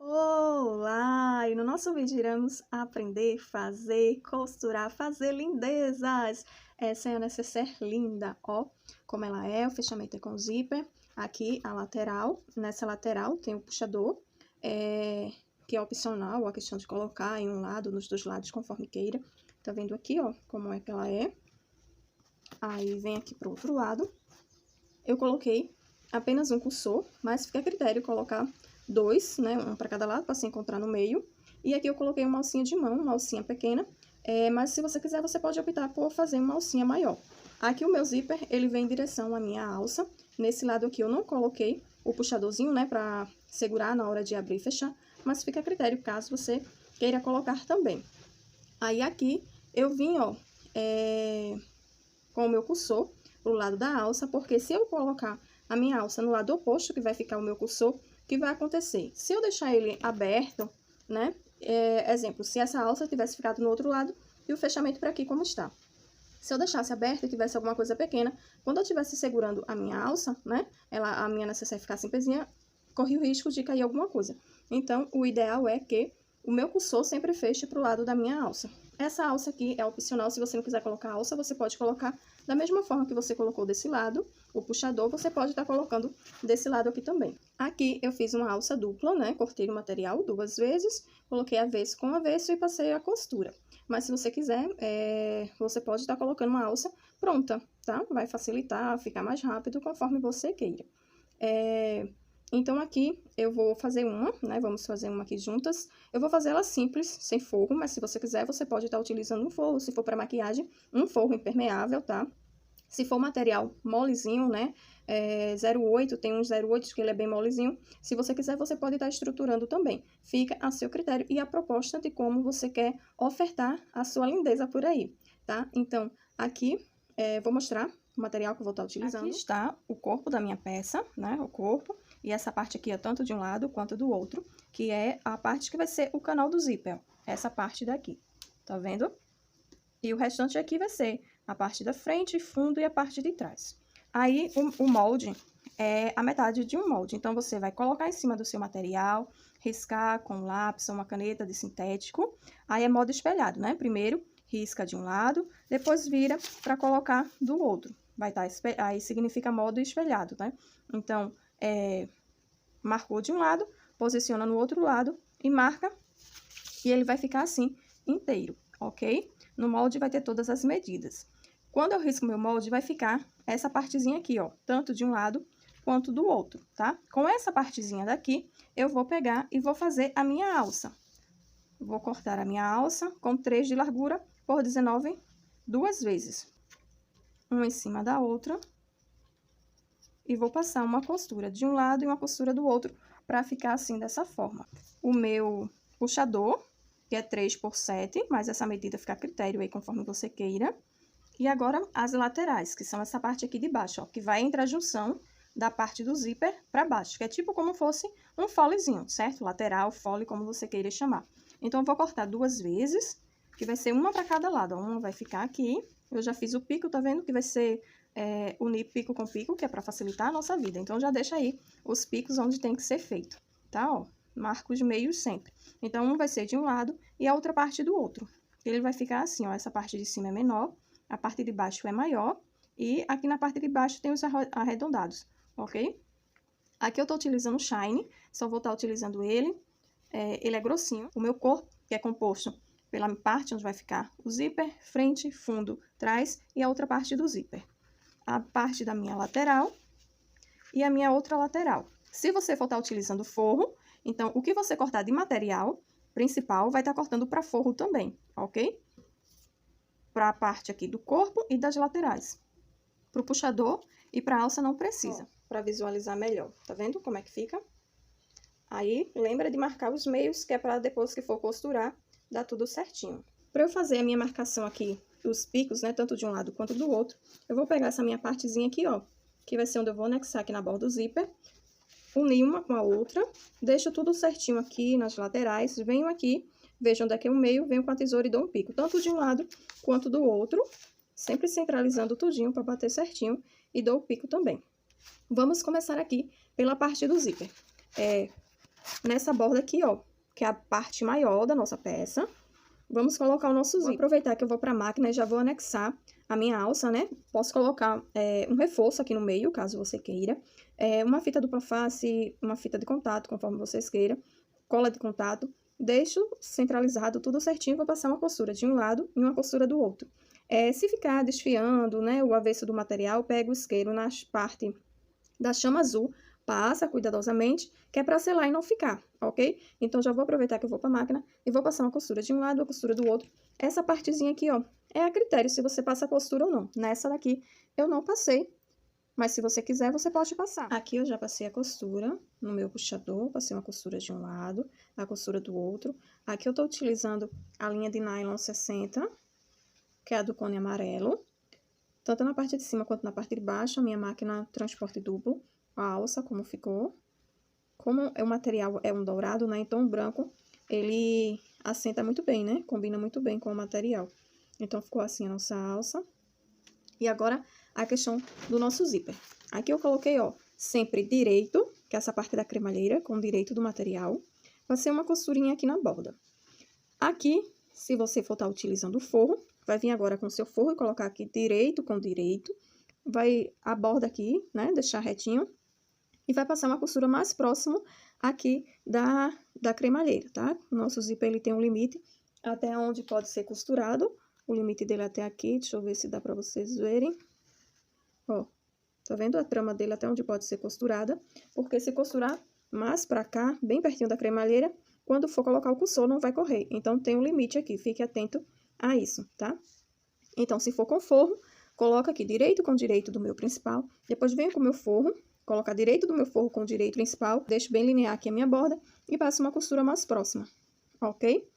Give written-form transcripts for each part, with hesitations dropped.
Olá! E no nosso vídeo iremos aprender, fazer, costurar, fazer lindezas. Essa é a necessaire linda, ó, como ela é, o fechamento é com zíper. Aqui a lateral, nessa lateral tem o puxador, que é opcional, a questão de colocar em um lado, nos dois lados, conforme queira. Tá vendo aqui, ó, como é que ela é. Aí vem aqui pro outro lado. Eu coloquei apenas um cursor, mas fica a critério colocar dois, né, um para cada lado, para se encontrar no meio. E aqui eu coloquei uma alcinha de mão, uma alcinha pequena, mas se você quiser, você pode optar por fazer uma alcinha maior. Aqui o meu zíper, ele vem em direção à minha alça. Nesse lado aqui eu não coloquei o puxadorzinho, né, para segurar na hora de abrir e fechar, mas fica a critério caso você queira colocar também. Aí aqui eu vim, ó, com o meu cursor pro lado da alça, porque se eu colocar a minha alça no lado oposto, que vai ficar o meu cursor, o que vai acontecer? Se eu deixar ele aberto, né? Exemplo, se essa alça tivesse ficado no outro lado e o fechamento para aqui como está. Se eu deixasse aberto e tivesse alguma coisa pequena, quando eu estivesse segurando a minha alça, né? A minha necessaire ficasse em pezinha, corria o risco de cair alguma coisa. Então, o ideal é que o meu cursor sempre feche pro lado da minha alça. Essa alça aqui é opcional, se você não quiser colocar alça, você pode colocar da mesma forma que você colocou desse lado, o puxador, você pode estar colocando desse lado aqui também. Aqui eu fiz uma alça dupla, né? Cortei o material 2 vezes, coloquei avesso com avesso e passei a costura. Mas se você quiser, você pode estar colocando uma alça pronta, tá? Vai facilitar, ficar mais rápido, conforme você queira. Então, aqui eu vou fazer uma, né? Vamos fazer uma aqui juntas. Eu vou fazer ela simples, sem forro, mas se você quiser, você pode estar utilizando um forro. Se for para maquiagem, um forro impermeável, tá? Se for material molezinho, né? 0,8, tem um 0,8 que ele é bem molezinho. Se você quiser, você pode estar estruturando também. Fica a seu critério e a proposta de como você quer ofertar a sua lindeza por aí, tá? Então, aqui, vou mostrar o material que eu vou estar utilizando. Aqui está o corpo da minha peça, né? O corpo. E essa parte aqui é tanto de um lado quanto do outro, que é a parte que vai ser o canal do zíper, essa parte daqui, tá vendo? E o restante aqui vai ser a parte da frente, fundo e a parte de trás. Aí, o molde é a metade de um molde, então você vai colocar em cima do seu material, riscar com lápis ou uma caneta de sintético, aí é modo espelhado, né? Primeiro, risca de um lado, depois vira para colocar do outro. Vai estar, aí significa modo espelhado, né? Então, marcou de um lado, posiciona no outro lado e marca, e ele vai ficar assim, inteiro, ok? No molde vai ter todas as medidas. Quando eu risco meu molde, vai ficar essa partezinha aqui, ó, tanto de um lado quanto do outro, tá? Com essa partezinha daqui, eu vou pegar e vou fazer a minha alça. Vou cortar a minha alça com 3 de largura por 19 duas vezes. Uma em cima da outra. E vou passar uma costura de um lado e uma costura do outro, para ficar assim, dessa forma. O meu puxador, que é 3 por 7, mas essa medida fica a critério aí, conforme você queira. E agora, as laterais, que são essa parte aqui de baixo, ó, que vai entre a junção da parte do zíper para baixo, que é tipo como fosse um folezinho, certo? Lateral, fole, como você queira chamar. Então, eu vou cortar 2 vezes, que vai ser uma para cada lado, ó. Uma vai ficar aqui, eu já fiz o pico, tá vendo? Que vai ser unir pico com pico, que é para facilitar a nossa vida. Então, já deixa aí os picos onde tem que ser feito, tá? Ó, marco os meios sempre. Então, um vai ser de um lado e a outra parte do outro. Ele vai ficar assim, ó, essa parte de cima é menor, a parte de baixo é maior e aqui na parte de baixo tem os arredondados, ok? Aqui eu tô utilizando o Shine, só vou estar utilizando ele. Ele é grossinho. O meu corpo, que é composto pela parte onde vai ficar o zíper, frente, fundo, trás e a outra parte do zíper. A parte da minha lateral e a minha outra lateral. Se você for estar utilizando forro, então o que você cortar de material principal vai estar cortando para forro também, ok? Para a parte aqui do corpo e das laterais. Para o puxador e para a alça não precisa, para visualizar melhor. Tá vendo como é que fica? Aí, lembra de marcar os meios, que é para depois que for costurar, dar tudo certinho. Para eu fazer a minha marcação aqui, os picos, né, tanto de um lado quanto do outro, eu vou pegar essa minha partezinha aqui, ó, que vai ser onde eu vou anexar aqui na borda do zíper, unir uma com a outra, deixo tudo certinho aqui nas laterais, venho aqui, vejo onde é que é o meio, venho com a tesoura e dou um pico, tanto de um lado quanto do outro, sempre centralizando tudinho para bater certinho e dou o pico também. Vamos começar aqui pela parte do zíper. nessa borda aqui, ó, que é a parte maior da nossa peça. Vamos colocar o nosso zíper. Vou aproveitar que eu vou pra máquina e já vou anexar a minha alça, né? Posso colocar um reforço aqui no meio, caso você queira. Uma fita dupla face, uma fita de contato, conforme vocês queiram. Cola de contato. Deixo centralizado tudo certinho, vou passar uma costura de um lado e uma costura do outro. Se ficar desfiando, né, o avesso do material, pega o isqueiro na parte da chama azul, passa cuidadosamente, que é para selar e não ficar, ok? Então, já vou aproveitar que eu vou para a máquina e vou passar uma costura de um lado, uma costura do outro. Essa partezinha aqui, ó, é a critério se você passa a costura ou não. Nessa daqui, eu não passei, mas se você quiser, você pode passar. Aqui eu já passei a costura no meu puxador, passei uma costura de um lado, a costura do outro. Aqui eu tô utilizando a linha de nylon 60, que é a do cone amarelo. Tanto na parte de cima quanto na parte de baixo, a minha máquina transporte duplo. A alça, como ficou. Como o material é um dourado, né? Então, o branco, ele assenta muito bem, né? Combina muito bem com o material. Então, ficou assim a nossa alça. E agora, a questão do nosso zíper. Aqui eu coloquei, ó, sempre direito, que é essa parte da cremalheira, com direito do material. Passei uma costurinha aqui na borda. Aqui, se você for estar utilizando o forro, vai vir agora com o seu forro e colocar aqui direito com direito. Vai a borda aqui, né? Deixar retinho. E vai passar uma costura mais próximo aqui da cremalheira, tá? O nosso zíper, ele tem um limite até onde pode ser costurado. O limite dele até aqui, deixa eu ver se dá pra vocês verem. Ó, tá vendo a trama dele até onde pode ser costurada? Porque se costurar mais pra cá, bem pertinho da cremalheira, quando for colocar o cursor, não vai correr. Então, tem um limite aqui, fique atento a isso, tá? Então, se for com forro, coloca aqui direito com direito do meu principal. Depois, venho com o meu forro, colocar direito do meu forro com o direito principal. Deixo bem linear aqui a minha borda e passo uma costura mais próxima, ok?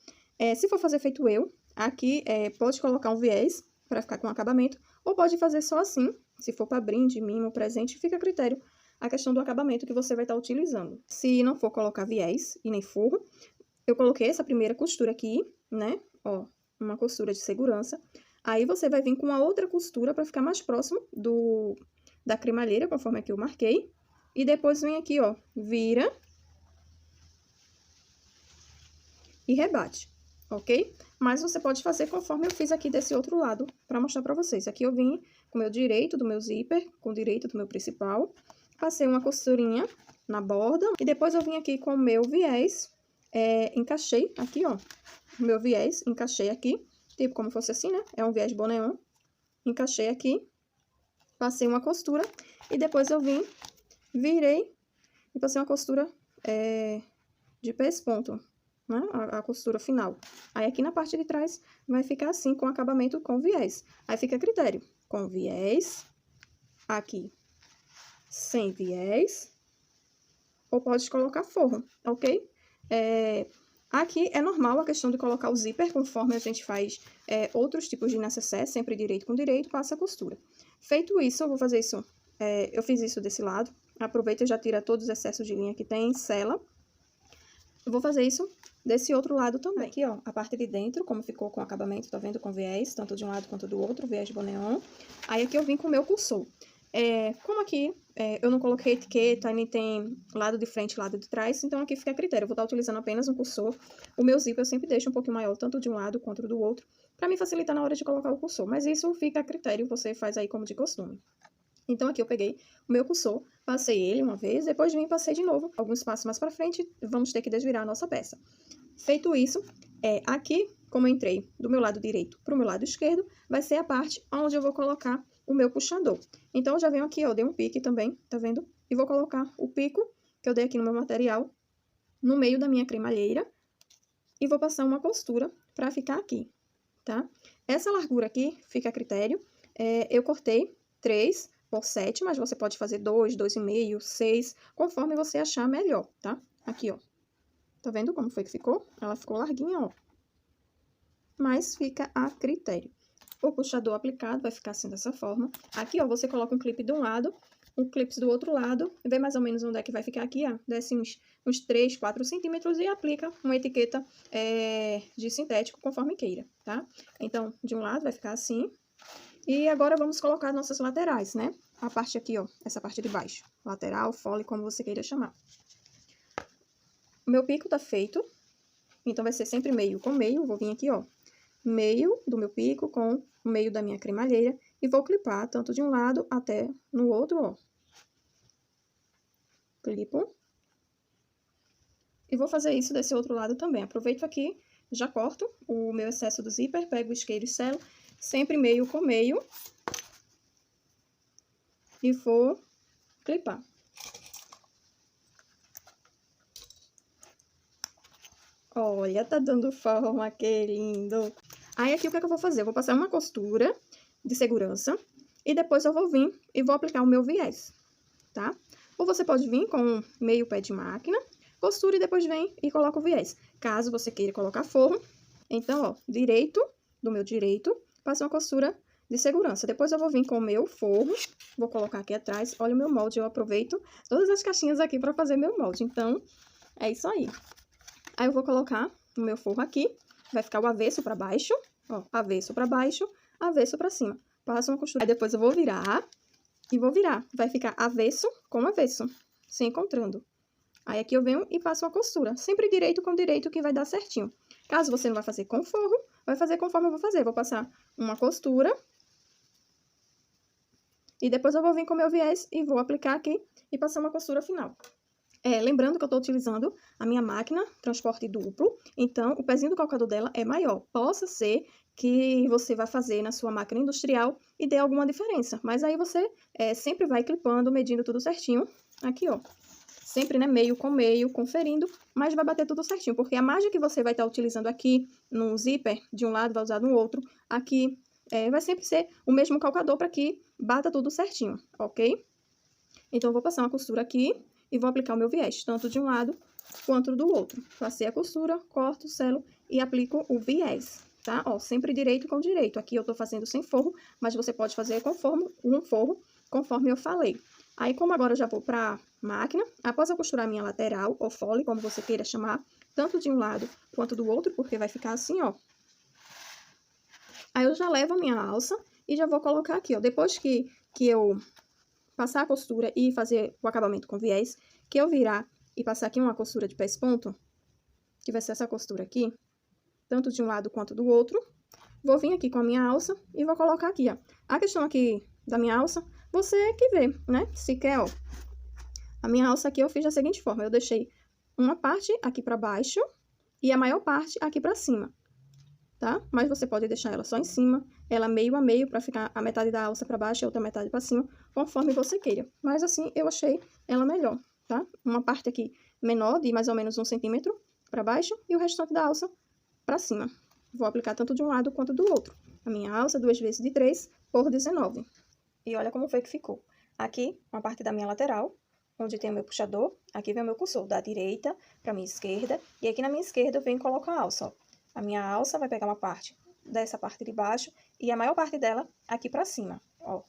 Se for fazer feito eu, aqui pode colocar um viés para ficar com acabamento. Ou pode fazer só assim, se for para brinde, mimo, presente, fica a critério a questão do acabamento que você vai estar utilizando. Se não for colocar viés e nem forro, eu coloquei essa primeira costura aqui, né? Ó, uma costura de segurança. Aí, você vai vir com a outra costura para ficar mais próximo da cremalheira, conforme aqui eu marquei. E depois vem aqui, ó, vira e rebate, ok? Mas você pode fazer conforme eu fiz aqui desse outro lado, para mostrar para vocês. Aqui eu vim com o meu direito do meu zíper, com o direito do meu principal. Passei uma costurinha na borda. E depois eu vim aqui com o meu viés, encaixei aqui, ó, o meu viés, encaixei aqui. Tipo como fosse assim, né? É um viés boneon. Encaixei aqui. Passei uma costura. E depois eu vim, virei e passei uma costura de pesponto, né? A costura final. Aí, aqui na parte de trás, vai ficar assim, com acabamento com viés. Aí, fica a critério. Com viés. Aqui, sem viés. Ou pode colocar forro, ok? Aqui é normal a questão de colocar o zíper, conforme a gente faz outros tipos de necessaire, sempre direito com direito, passa a costura. Feito isso, eu vou fazer isso, eu fiz isso desse lado, aproveita e já tira todos os excessos de linha que tem, sela. Eu vou fazer isso desse outro lado também. Aqui, ó, a parte de dentro, como ficou com acabamento, tá vendo, com viés, tanto de um lado quanto do outro, viés boneon. Aí, aqui eu vim com o meu cursor. Como aqui eu não coloquei etiqueta, nem tem lado de frente e lado de trás, então aqui fica a critério. Eu vou estar utilizando apenas um cursor. O meu zíper eu sempre deixo um pouquinho maior, tanto de um lado quanto do outro, para me facilitar na hora de colocar o cursor. Mas isso fica a critério, você faz aí como de costume. Então, aqui eu peguei o meu cursor, passei ele uma vez, depois vim e passei de novo. Alguns passos mais pra frente, vamos ter que desvirar a nossa peça. Feito isso, aqui, como eu entrei do meu lado direito pro meu lado esquerdo, vai ser a parte onde eu vou colocar o meu puxador. Então, eu já venho aqui, ó, dei um pique também, tá vendo? E vou colocar o pico que eu dei aqui no meu material, no meio da minha cremalheira, e vou passar uma costura pra ficar aqui, tá? Essa largura aqui fica a critério. Eu cortei 3 por 7, mas você pode fazer 2, 2,5, 6, conforme você achar melhor, tá? Aqui, ó. Tá vendo como foi que ficou? Ela ficou larguinha, ó. Mas fica a critério. O puxador aplicado vai ficar assim, dessa forma. Aqui, ó, você coloca um clipe de um lado, um clipe do outro lado, vê mais ou menos onde é que vai ficar aqui, ó. Desce uns 3, 4 centímetros e aplica uma etiqueta de sintético, conforme queira, tá? Então, de um lado vai ficar assim. E agora, vamos colocar nossas laterais, né? A parte aqui, ó, essa parte de baixo. Lateral, fole, como você queira chamar. O meu pico tá feito, então vai ser sempre meio com meio. Vou vir aqui, ó, meio do meu pico com o meio da minha cremalheira e vou clipar tanto de um lado até no outro, ó. Clipo. E vou fazer isso desse outro lado também. Aproveito aqui, já corto o meu excesso do zíper, pego o isqueiro e selo, sempre meio com meio. E vou clipar. Olha, tá dando forma, que lindo! Aí, aqui, o que é que eu vou fazer? Eu vou passar uma costura de segurança e depois eu vou vir e vou aplicar o meu viés, tá? Ou você pode vir com meio pé de máquina, costura e depois vem e coloca o viés. Caso você queira colocar forro, então, ó, direito do meu direito, passa uma costura de segurança. Depois eu vou vir com o meu forro, vou colocar aqui atrás. Olha o meu molde, eu aproveito todas as caixinhas aqui para fazer meu molde. Então, é isso aí. Aí eu vou colocar o meu forro aqui, vai ficar o avesso para baixo, ó, avesso para baixo, avesso para cima. Passo uma costura, aí depois eu vou virar e vou virar. Vai ficar avesso com avesso, se encontrando. Aí aqui eu venho e passo uma costura, sempre direito com direito que vai dar certinho. Caso você não vai fazer com forro, vai fazer conforme eu vou fazer. Vou passar uma costura e depois eu vou vir com o meu viés e vou aplicar aqui e passar uma costura final. Lembrando que eu estou utilizando a minha máquina transporte duplo, então o pezinho do calcador dela é maior. Possa ser que você vai fazer na sua máquina industrial e dê alguma diferença, mas aí você sempre vai clipando, medindo tudo certinho. Aqui, ó, sempre, né, meio com meio, conferindo, mas vai bater tudo certinho, porque a margem que você vai estar utilizando aqui no zíper, de um lado vai usar no outro, aqui vai sempre ser o mesmo calcador para que bata tudo certinho, ok? Então, eu vou passar uma costura aqui e vou aplicar o meu viés, tanto de um lado quanto do outro. Passei a costura, corto, selo e aplico o viés, tá? Ó, sempre direito com direito. Aqui eu tô fazendo sem forro, mas você pode fazer conforme um forro, conforme eu falei. Aí, como agora eu já vou pra máquina, após eu costurar a minha lateral, ou fole, como você queira chamar, tanto de um lado quanto do outro, porque vai ficar assim, ó. Aí eu já levo a minha alça e já vou colocar aqui, ó. Depois que eu passar a costura e fazer o acabamento com viés, que eu virar e passar aqui uma costura de pés-ponto, que vai ser essa costura aqui, tanto de um lado quanto do outro, vou vir aqui com a minha alça e vou colocar aqui, ó. A questão aqui da minha alça, você que vê, né? Se quer, ó. A minha alça aqui eu fiz da seguinte forma, eu deixei uma parte aqui pra baixo e a maior parte aqui pra cima, tá? Mas você pode deixar ela só em cima, ela meio a meio, pra ficar a metade da alça pra baixo e a outra metade pra cima, conforme você queira. Mas assim, eu achei ela melhor, tá? Uma parte aqui menor, de mais ou menos 1 centímetro pra baixo, e o restante da alça pra cima. Vou aplicar tanto de um lado quanto do outro. A minha alça, 2 vezes de 3 por 19. E olha como foi que ficou. Aqui, uma parte da minha lateral, onde tem o meu puxador, aqui vem o meu cursor, da direita pra minha esquerda, e aqui na minha esquerda eu venho e coloco a alça, ó. A minha alça vai pegar uma parte dessa parte de baixo e a maior parte dela aqui pra cima, ó.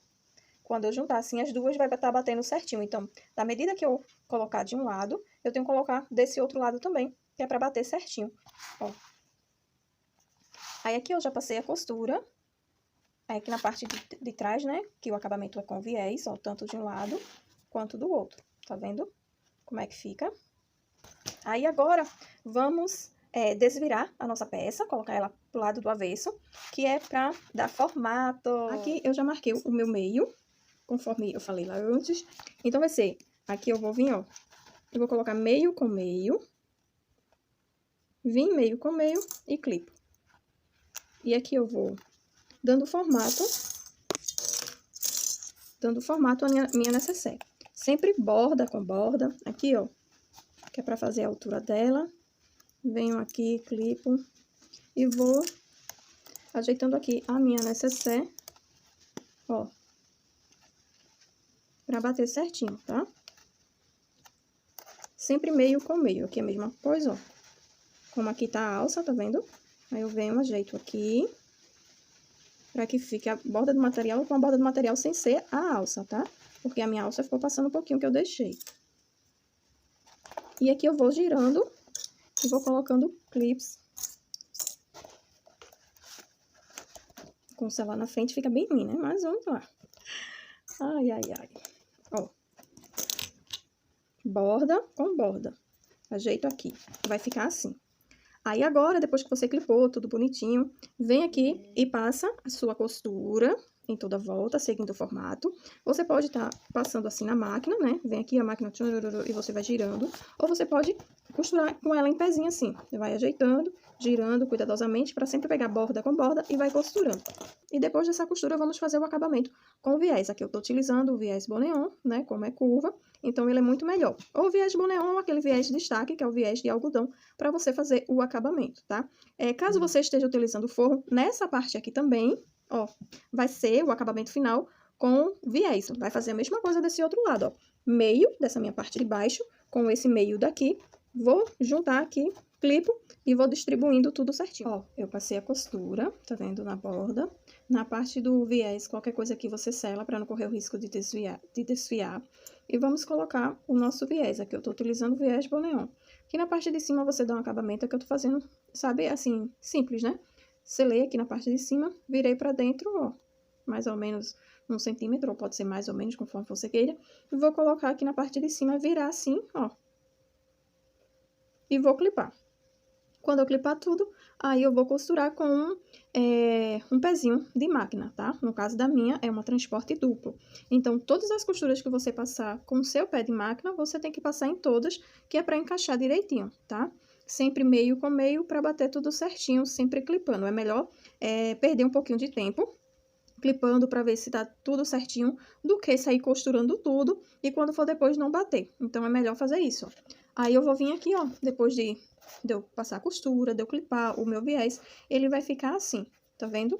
Quando eu juntar assim as duas, vai estar batendo certinho. Então, da medida que eu colocar de um lado, eu tenho que colocar desse outro lado também, que é pra bater certinho, ó. Aí aqui eu já passei a costura. Aí aqui na parte de trás, né, que o acabamento é com viés, ó, tanto de um lado quanto do outro. Tá vendo como é que fica? Aí agora, vamos desvirar a nossa peça, colocar ela pro lado do avesso, que é pra dar formato. Aqui eu já marquei o meu meio, conforme eu falei lá antes. Então, vai ser, aqui eu vou vir, ó, eu vou colocar meio com meio, vim meio com meio e clipo. E aqui eu vou dando formato à minha necessaire. Sempre borda com borda, aqui, ó, que é pra fazer a altura dela. Venho aqui, clipo e vou ajeitando aqui a minha necessaire, ó, pra bater certinho, tá? Sempre meio com meio, aqui é a mesma coisa, ó. Como aqui tá a alça, tá vendo? Aí eu venho, ajeito aqui, pra que fique a borda do material com a borda do material sem ser a alça, tá? Porque a minha alça ficou passando um pouquinho que eu deixei. E aqui eu vou girando e vou colocando clips. Com o celular na frente fica bem ruim, né? Mas vamos lá. Ai, ai, ai. Ó. Borda com borda. ajeito aqui. Vai ficar assim. Aí agora, depois que você clipou tudo bonitinho, vem aqui e passa a sua costura em toda a volta, seguindo o formato. Você pode estar passando assim na máquina, né? Vem aqui a máquina e você vai girando. Ou você pode costurar com ela em pezinho assim. Você vai ajeitando, girando cuidadosamente para sempre pegar borda com borda e vai costurando. E depois dessa costura, vamos fazer o acabamento com o viés. Aqui eu tô utilizando o viés Boneon, né? Como é curva, então ele é muito melhor. Ou o viés Boneon ou aquele viés de destaque, que é o viés de algodão, para você fazer o acabamento, tá? Caso você esteja utilizando o forro, nessa parte aqui também, ó, vai ser o acabamento final com viés. Vai fazer a mesma coisa desse outro lado, ó. Meio dessa minha parte de baixo com esse meio daqui. Vou juntar aqui, clipo e vou distribuindo tudo certinho. Ó, eu passei a costura, tá vendo, na borda. Na parte do viés, qualquer coisa aqui você sela para não correr o risco de desfiar. E vamos colocar o nosso viés. Aqui eu tô utilizando o viés Boneon. Aqui na parte de cima você dá um acabamento que eu tô fazendo, sabe, assim, simples, né? Selei aqui na parte de cima, virei pra dentro, ó, mais ou menos 1 centímetro, ou pode ser mais ou menos, conforme você queira. E vou colocar aqui na parte de cima, virar assim, ó. E vou clipar. Quando eu clipar tudo, aí eu vou costurar com um pezinho de máquina, tá? No caso da minha, é uma transporte duplo. Então, todas as costuras que você passar com o seu pé de máquina, você tem que passar em todas, que é pra encaixar direitinho, tá? Sempre meio com meio para bater tudo certinho, sempre clipando. É melhor perder um pouquinho de tempo clipando para ver se tá tudo certinho, do que sair costurando tudo e quando for depois não bater. Então, é melhor fazer isso, ó. Aí, eu vou vir aqui, ó, depois de eu passar a costura, de eu clipar o meu viés, ele vai ficar assim, tá vendo?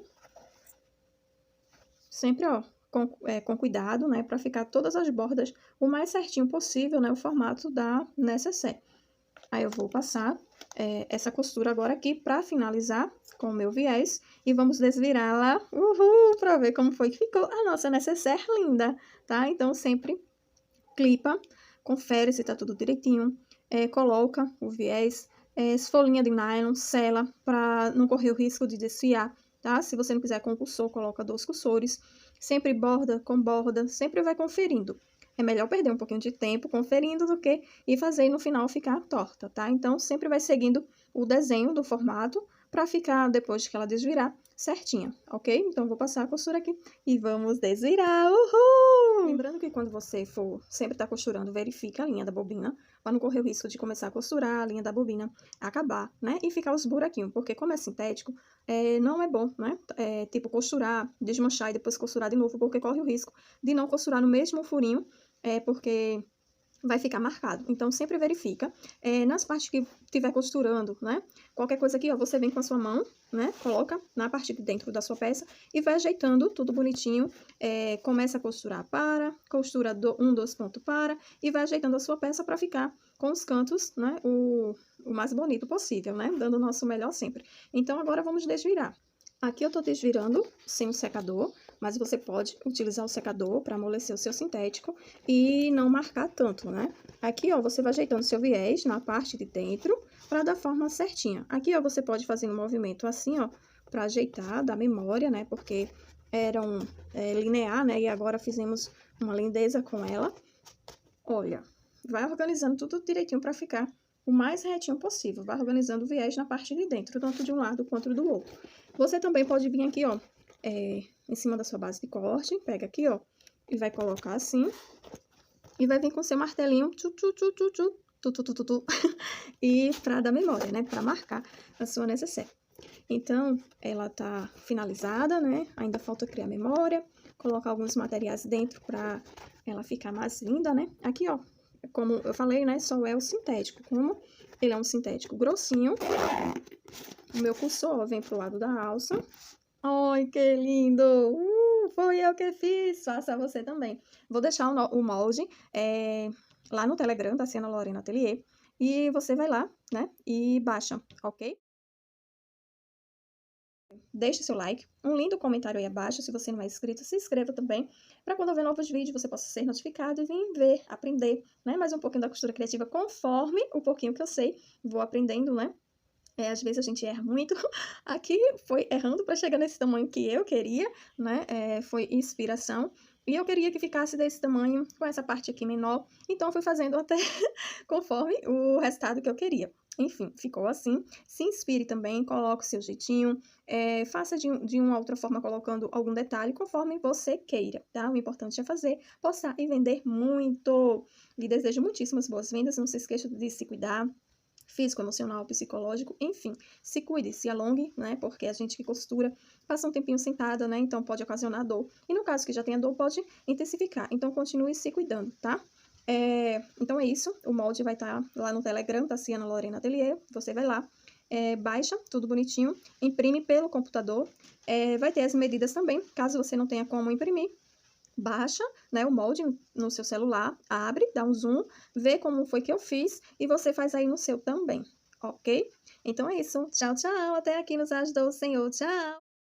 Sempre, ó, com cuidado, né, pra ficar todas as bordas o mais certinho possível, né, o formato da necessaire. Aí, eu vou passar essa costura agora aqui pra finalizar com o meu viés e vamos desvirá-la, pra ver como foi que ficou a nossa necessaire linda, tá? Então, sempre clipa, confere se tá tudo direitinho, coloca o viés, folhinha de nylon, sela, para não correr o risco de desfiar, tá? Se você não quiser com cursor, coloca 2 cursores. Sempre borda com borda, sempre vai conferindo. É melhor perder um pouquinho de tempo conferindo do que ir fazer e no final ficar torta, tá? Então, sempre vai seguindo o desenho do formato para ficar, depois que ela desvirar, certinha, ok? Então, vou passar a costura aqui e vamos desvirar, uhul! Lembrando que quando você for sempre estar costurando, verifica a linha da bobina, para não correr o risco de começar a costurar a linha da bobina, acabar, né? E ficar os buraquinhos, porque como é sintético, não é bom, né? Tipo, costurar, desmanchar e depois costurar de novo, porque corre o risco de não costurar no mesmo furinho, porque vai ficar marcado. Então, sempre verifica. Nas partes que estiver costurando, né? Qualquer coisa aqui, ó, você vem com a sua mão, né? Coloca na parte de dentro da sua peça e vai ajeitando tudo bonitinho. Começa a costurar para, costura 2 pontos para e vai ajeitando a sua peça para ficar com os cantos, né? O mais bonito possível, né? Dando o nosso melhor sempre. Então, agora vamos desvirar. Aqui eu tô desvirando sem o secador, mas você pode utilizar o secador para amolecer o seu sintético e não marcar tanto, né? Aqui, ó, você vai ajeitando seu viés na parte de dentro para dar forma certinha. Aqui, ó, você pode fazer um movimento assim, ó, para ajeitar, dar memória, né? Porque era linear, né? E agora fizemos uma lindeza com ela. Olha, vai organizando tudo direitinho para ficar o mais retinho possível. Vai organizando o viés na parte de dentro, tanto de um lado quanto do outro. Você também pode vir aqui, ó, em cima da sua base de corte, pega aqui, ó, e vai colocar assim, e vai vir com seu martelinho, e pra dar memória, né, pra marcar a sua necessaire. Então, ela tá finalizada, né, ainda falta criar memória, colocar alguns materiais dentro pra ela ficar mais linda, né. Aqui, ó, como eu falei, né, só é o sintético, como ele é um sintético grossinho, o meu cursor, ó, vem pro lado da alça. Ai, que lindo! Foi eu que fiz! Faça você também. Vou deixar o molde lá no Telegram da Siena Lorena Atelier. E você vai lá, né? E baixa, ok? Deixe seu like, um lindo comentário aí abaixo. Se você não é inscrito, se inscreva também. Para quando houver novos vídeos, você possa ser notificado e vir ver, aprender, né? Mais um pouquinho da costura criativa conforme o pouquinho que eu sei. Vou aprendendo, né? Às vezes a gente erra muito. Aqui foi errando para chegar nesse tamanho que eu queria, né? Foi inspiração. E eu queria que ficasse desse tamanho, com essa parte aqui menor, então eu fui fazendo até conforme o resultado que eu queria. Enfim, ficou assim. Se inspire também, coloque o seu jeitinho, faça de uma outra forma colocando algum detalhe, conforme você queira, tá? O importante é fazer, postar e vender muito. Lhe desejo muitíssimas boas vendas, não se esqueça de se cuidar, físico, emocional, psicológico, enfim, se cuide, se alongue, né, porque a gente que costura passa um tempinho sentada, né, então pode ocasionar dor, e no caso que já tenha dor, pode intensificar, então continue se cuidando, tá? Então é isso, o molde vai estar lá no Telegram, Tassiana Lorena Atelier, você vai lá, baixa, tudo bonitinho, imprime pelo computador, vai ter as medidas também, caso você não tenha como imprimir, baixa, né, o molde no seu celular, abre, dá um zoom, vê como foi que eu fiz e você faz aí no seu também, ok? Então é isso. Tchau, tchau. Até aqui nos ajudou o Senhor. Tchau.